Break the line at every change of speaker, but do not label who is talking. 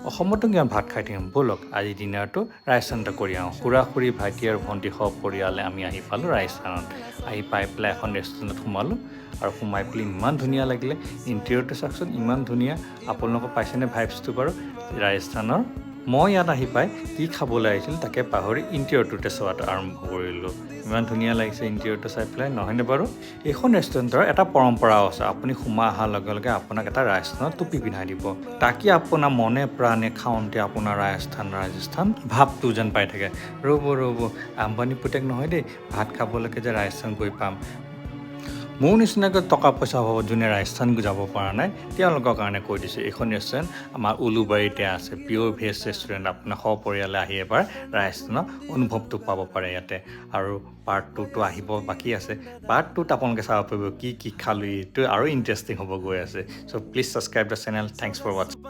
অসমতো কিমান ভাত খাই থাকিম ব'লক আজি ডিনাৰটো ৰাজস্থানতে কৰি আহোঁ খুৰা-খুৰী ভাইটি আৰু ভণ্টি সহ পৰিয়ালে আমি আহি পালোঁ ৰাজস্থানত আহি পাই পেলাই এখন ৰেষ্টুৰেণ্টত সোমালোঁ আৰু সোমাই পেলাই ইমান ধুনীয়া লাগিলে ইণ্টেৰিয়ৰটো চাওকচোন ইমান ধুনীয়া আপোনালোকক পাইছেনে ভাইবছটো বাৰু ৰাজস্থানৰ মই ইয়াত আহি পাই কি খাবলৈ আহিছিল তাকে পাহৰি ইণ্টেৰিয়ৰটোতে চোৱাটো আৰম্ভ কৰিলোঁ ইমান ধুনীয়া লাগিছে ইণ্টেৰিয়ৰটো চাই পেলাই নহয়নে বাৰু এইখন ৰেষ্টুৰেণ্টৰ এটা পৰম্পৰাও আছে আপুনি সোমাই অহাৰ লগে লগে আপোনাক এটা ৰাজস্থানৰ টুপি পিন্ধাই দিব তাকে আপোনাৰ মনে প্ৰাণে খাওঁতে আপোনাৰ ৰাজস্থান ভাৱটো যেন পাই থাকে ৰ'ব আম্বানী পুতেক নহয় দেই ভাত খাবলৈকে যে ৰাজস্থান গৈ পাম মোৰ নিচিনাকৈ টকা পইচা হ'ব যোনে ৰাজস্থান যাব পৰা নাই তেওঁলোকৰ কাৰণে কৈ দিছোঁ এইখন ৰেষ্টুৰেণ্ট আমাৰ উলুবাৰীতে আছে পিয়'ৰ ভেজ ৰেষ্টুৰেণ্ট আপোনাৰ সপৰিয়ালে আহি এবাৰ ৰাজস্থানৰ অনুভৱটো পাব পাৰে ইয়াতে আৰু পাৰ্ট 2টো আহিব বাকী আছে পাৰ্ট 2ত আপোনালোকে চাব পাৰিব কি খালোঁ এইটো আৰু ইণ্টাৰেষ্টিং হ'ব গৈ আছে so' please subscribe the channel thanks for ৱাটছিং